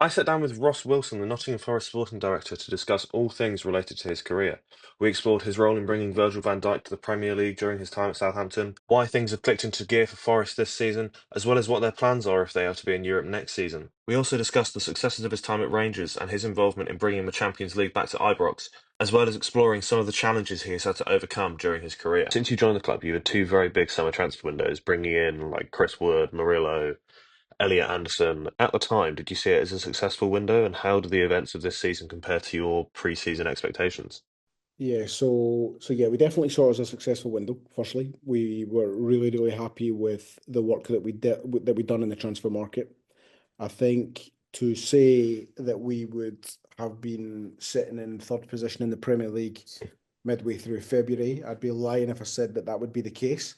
I sat down with Ross Wilson, the Nottingham Forest sporting director, to discuss all things related to his career. We explored his role in bringing Virgil van Dijk to the Premier League during his time at Southampton, why things have clicked into gear for Forest this season, as well as what their plans are if they are to be in Europe next season. We also discussed the successes of his time at Rangers and his involvement in bringing the Champions League back to Ibrox, as well as exploring some of the challenges he has had to overcome during his career. Since you joined the club, you had two very big summer transfer windows, bringing in like Chris Wood, Murillo, Elliot Anderson. At the time, did you see it as a successful window, and how do the events of this season compare to your pre-season expectations? Yeah, so yeah, we definitely saw it as a successful window. Firstly, we were really happy with the work that we did that we done in the transfer market. I think to say that we would have been sitting in third position in the Premier League midway through February, I'd be lying if I said that that would be the case.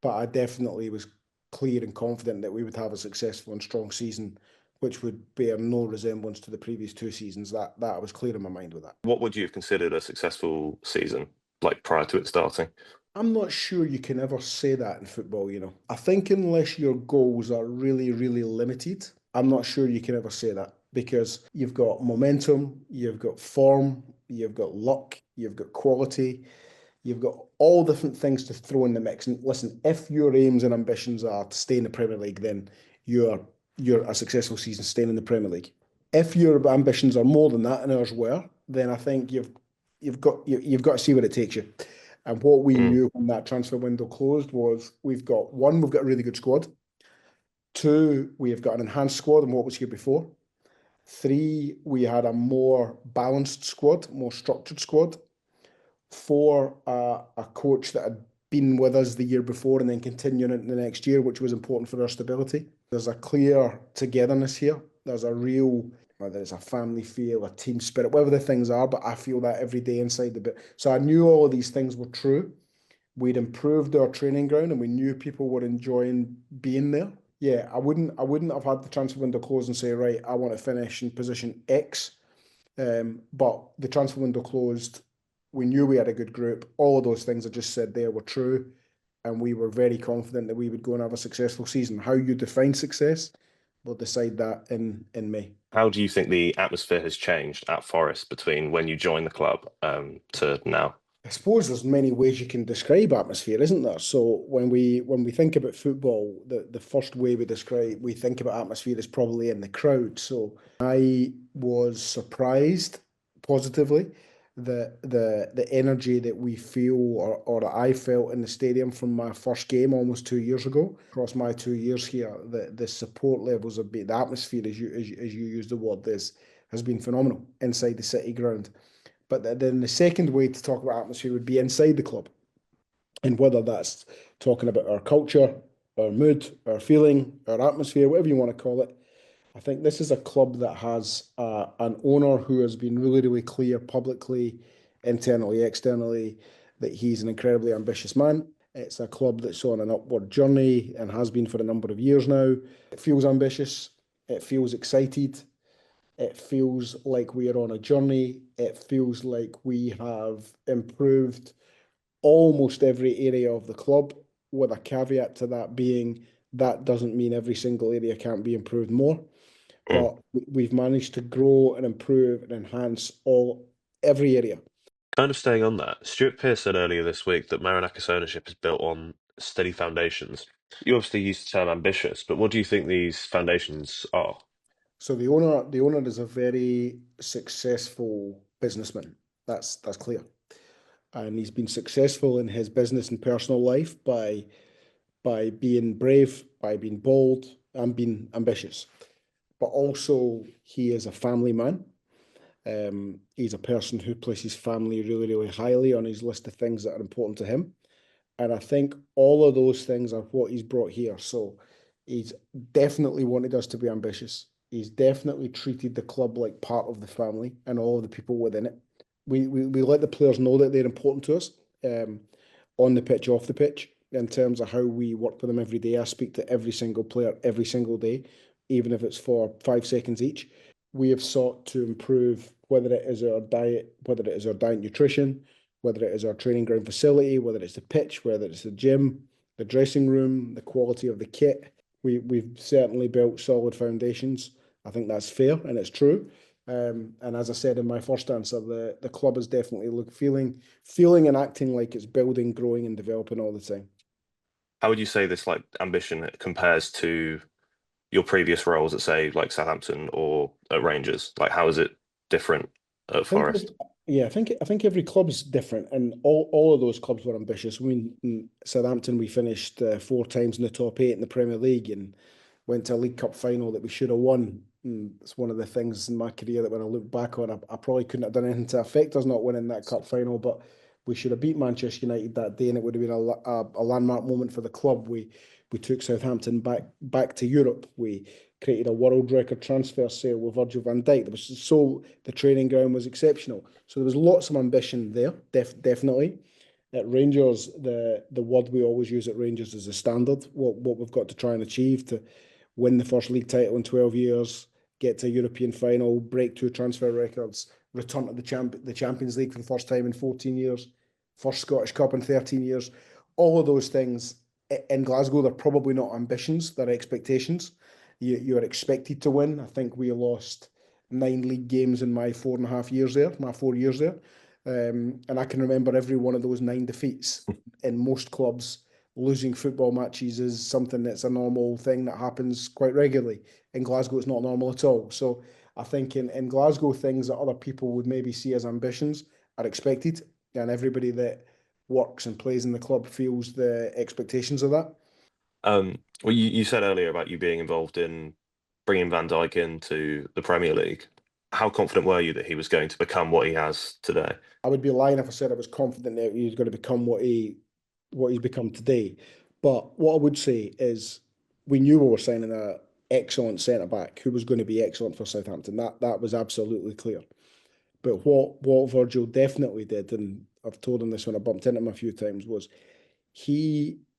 But I definitely was clear and confident that we would have a successful and strong season, which would bear no resemblance to the previous two seasons. That I was clear in my mind with that. What would you have considered a successful season, like prior to it starting? I'm not sure you can ever say that in football, you know. I think unless your goals are really limited, I'm not sure you can ever say that because you've got momentum, you've got form, you've got luck, you've got quality, you've got all different things to throw in the mix. And listen, if your aims and ambitions are to stay in the Premier League, then you're a successful season staying in the Premier League. If your ambitions are more than that, and ours were, then I think you've got to see where it takes you. And what we Mm. knew when that transfer window closed was we've got a really good squad. Two, we have got an enhanced squad than what was here before. Three, we had a more balanced squad, more structured squad. Four, a coach that had been with us the year before and then continuing into the next year, which was important for our stability. There's a clear togetherness here. There's a real, whether it's a family feel, a team spirit, whatever the things are, but I feel that every day inside the bit. So I knew all of these things were true. We'd improved our training ground and we knew people were enjoying being there. Yeah, I wouldn't have had the transfer window close and say, right, I want to finish in position X. But the transfer window closed. We knew we had a good group. All of those things I just said there were true. And we were very confident that we would go and have a successful season. How you define success, we'll decide that in May. How do you think the atmosphere has changed at Forest between when you joined the club to now? I suppose there's many ways you can describe atmosphere, isn't there? So when we think about football, the first way we think about atmosphere is probably in the crowd. So I was surprised positively that the energy that we feel or that I felt in the stadium from my first game almost 2 years ago, across my 2 years here, the support levels have been the atmosphere as you use the word this has been phenomenal inside the city ground. But then the second way to talk about atmosphere would be inside the club, and whether that's talking about our culture, our mood, our feeling, our atmosphere, whatever you want to call it. I think this is a club that has an owner who has been really clear publicly, internally, externally, that he's an incredibly ambitious man. It's a club that's on an upward journey and has been for a number of years now. It feels ambitious. It feels excited. It feels like we are on a journey. It feels like we have improved almost every area of the club, with a caveat to that being that doesn't mean every single area can't be improved more. Mm. But we've managed to grow and improve and enhance every area. Kind of staying on that, Stuart Pearce said earlier this week that Marinakis ownership is built on steady foundations. You obviously used the term ambitious, but what do you think these foundations are? So the owner is a very successful businessman. That's clear. And he's been successful in his business and personal life by being brave, by being bold, and being ambitious. But also, he is a family man. He's a person who places family really highly on his list of things that are important to him. And I think all of those things are what he's brought here. So he's definitely wanted us to be ambitious. He's definitely treated the club like part of the family and all of the people within it. We let the players know that they're important to us, on the pitch, off the pitch, in terms of how we work with them every day. I speak to every single player every single day, even if it's for 5 seconds each. We have sought to improve whether it is our diet, whether it is our diet nutrition, whether it is our training ground facility, whether it's the pitch, whether it's the gym, the dressing room, the quality of the kit. We've certainly built solid foundations I think that's fair and it's true. And as I said in my first answer, the club is definitely feeling and acting like it's building, growing, and developing all the time. How would you say this like ambition compares to your previous roles at say like Southampton or at Rangers? Like how is it different at I think, Forest? yeah, I think every club's different, and all of those clubs were ambitious. In Southampton, we finished 4 times in the top 8 in the Premier League, and went to a League Cup final that we should have won. And it's one of the things in my career that when I look back on, I probably couldn't have done anything to affect us not winning that cup final, but we should have beat Manchester United that day, and it would have been a landmark moment for the club. We took Southampton back to Europe. We created a world record transfer sale with Virgil Van Dijk. The training ground was exceptional. So there was lots of ambition there, definitely. At Rangers, the word we always use at Rangers is the standard. What we've got to try and achieve to win the first league title in 12 years, get to a European final, break 2 transfer records, return to the Champions League for the first time in 14 years, first Scottish Cup in 13 years. All of those things in Glasgow, they're probably not ambitions, they're expectations. You are expected to win. I think we lost 9 league games in my 4.5 years there, my 4 years there. And I can remember every one of those 9 defeats. In most clubs, losing football matches is something that's a normal thing that happens quite regularly. In Glasgow, it's not normal at all. So I think in Glasgow, things that other people would maybe see as ambitions are expected, and everybody that works and plays in the club feels the expectations of that. Well, you said earlier about you being involved in bringing Van Dijk into the Premier League. How confident were you that he was going to become what he has today? I would be lying if I said I was confident that he was going to become what he's become today. But what I would say is we knew we were signing a excellent centre back who was going to be excellent for Southampton. That was absolutely clear. But what Virgil definitely did, and I've told him this when I bumped into him a few times, was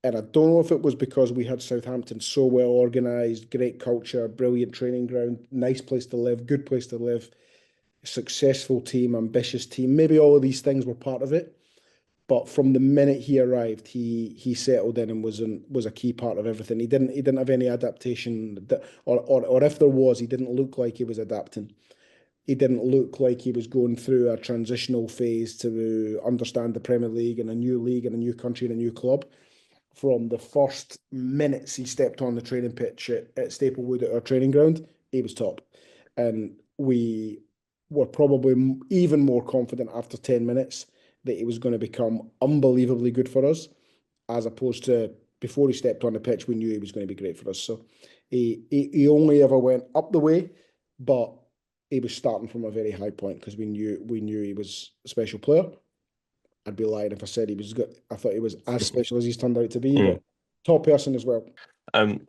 and I don't know if it was because we had Southampton so well organised, great culture, brilliant training ground, nice place to live, good place to live, successful team, ambitious team. Maybe all of these things were part of it. But from the minute he arrived, he settled in and was a key part of everything. He didn't have any adaptation, or if there was, he didn't look like he was adapting. He didn't look like he was going through a transitional phase to understand the Premier League and a new league and a new country and a new club. From the first minutes he stepped on the training pitch at Staplewood at our training ground, he was top. And we were probably even more confident after 10 minutes that he was going to become unbelievably good for us, as opposed to before he stepped on the pitch, we knew he was going to be great for us. So he only ever went up the way, but he was starting from a very high point because we knew he was a special player. I'd be lying if I said he was good. I thought he was as special as he's turned out to be, but Mm. top person as well.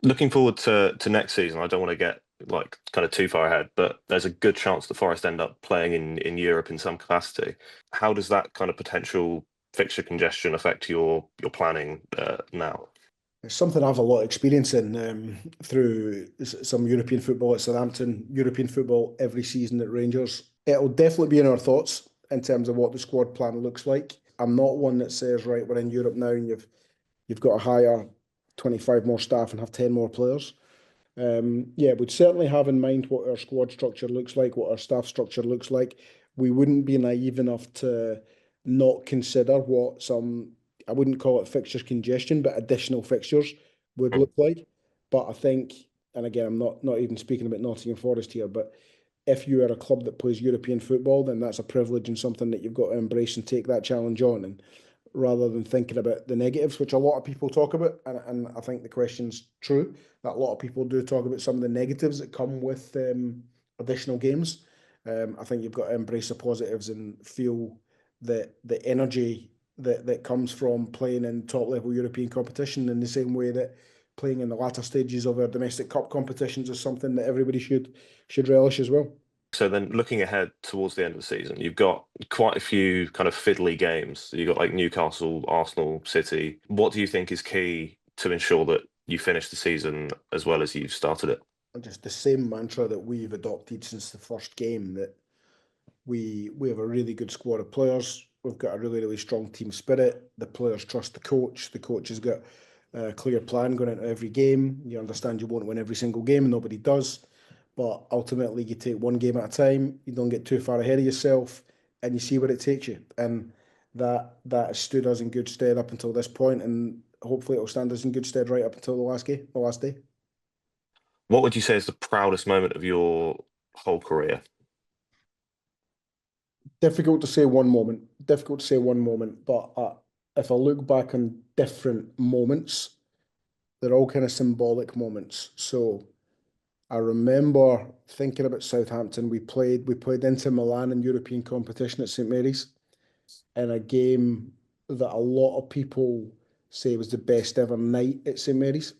Looking forward to next season. I don't want to get like kind of too far ahead, but there's a good chance the Forest end up playing in Europe in some capacity. How does that kind of potential fixture congestion affect your planning now? It's something I've a lot of experience in through some European football at Southampton, European football every season at Rangers. It'll definitely be in our thoughts in terms of what the squad plan looks like. I'm not one that says, right, we're in Europe now and you've got to hire 25 more staff and have 10 more players. Yeah, we'd certainly have in mind what our squad structure looks like, what our staff structure looks like. We wouldn't be naive enough to not consider what I wouldn't call it fixtures congestion, but additional fixtures would Mm. look like. But I think, and again, I'm not even speaking about Nottingham Forest here, but if you are a club that plays European football, then that's a privilege and something that you've got to embrace and take that challenge on. And rather than thinking about the negatives, which a lot of people talk about, and I think the question's true, that a lot of people do talk about some of the negatives that come with additional games. I think you've got to embrace the positives and feel the energy that comes from playing in top level European competition in the same way that playing in the latter stages of our domestic cup competitions is something that everybody should relish as well. So then looking ahead towards the end of the season, you've got quite a few kind of fiddly games. You've got like Newcastle, Arsenal, City. What do you think is key to ensure that you finish the season as well as you've started it? And just the same mantra that we've adopted since the first game, that we have a really good squad of players. We've got a really strong team spirit. The players trust the coach. The coach has got a clear plan going into every game. You understand you won't win every single game, and nobody does. but ultimately you take one game at a time. You don't get too far ahead of yourself, and you see where it takes you. And that has stood us in good stead up until this point, and hopefully it'll stand us in good stead right up until the last day. What would you say is the proudest moment of your whole career? Difficult to say one moment. Difficult to say one moment, but if I look back on different moments, they're all kind of symbolic moments. So I remember thinking about Southampton. We played into Milan in European competition at St Mary's in a game that a lot of people say was the best ever night at St Mary's.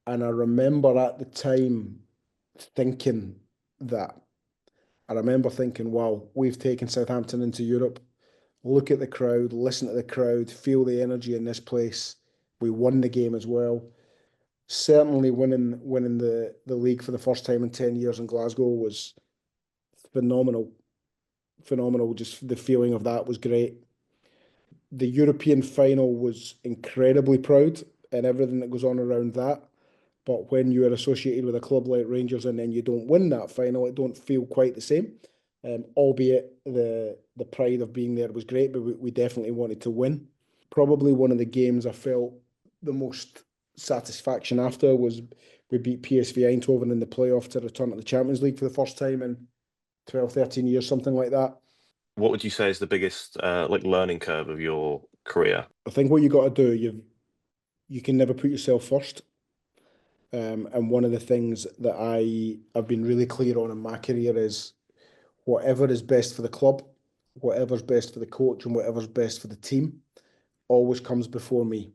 And I remember at the time thinking that. I remember thinking, wow, we've taken Southampton into Europe. Look at the crowd, listen to the crowd, feel the energy in this place. We won the game as well. Certainly winning the league for the first time in 10 years in Glasgow was phenomenal. Phenomenal. Just the feeling of that was great. The European final was incredibly proud and everything that goes on around that. But when you are associated with a club like Rangers and then you don't win that final, it don't feel quite the same. Albeit the pride of being there was great, but we definitely wanted to win. Probably one of the games I felt the most satisfaction after was we beat PSV Eindhoven in the playoff to return to the Champions League for the first time in 12, 13 years, something like that. What would you say is the biggest learning curve of your career? I think what you got to do, you can never put yourself first. And one of the things that I've been really clear on in my career is whatever is best for the club, whatever's best for the coach, and whatever's best for the team always comes before me.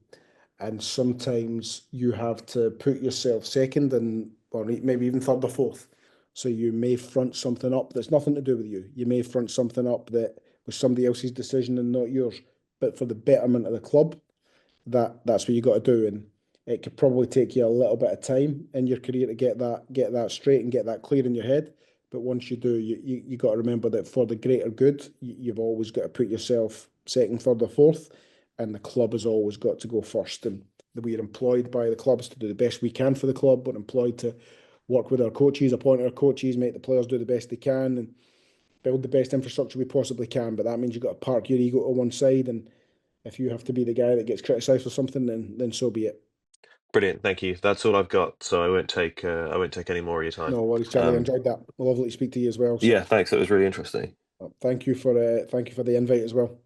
And sometimes you have to put yourself second and or maybe even third or fourth. So you may front something up that's nothing to do with you. You may front something up that was somebody else's decision and not yours. But for the betterment of the club, that's what you got to do. And it could probably take you a little bit of time in your career to get that straight and get that clear in your head. But once you do, you got to remember that for the greater good, you've always got to put yourself second, third, or fourth, and the club has always got to go first. And we're employed by the clubs to do the best we can for the club. We're employed to work with our coaches, appoint our coaches, make the players do the best they can, and build the best infrastructure we possibly can. But that means you've got to park your ego to one side, and if you have to be the guy that gets criticised for something, then so be it. Brilliant, thank you. That's all I've got, so I won't take any more of your time. No worries, Charlie. I enjoyed that. Lovely to speak to you as well. Yeah, So thanks. That was really interesting. thank you for the invite as well.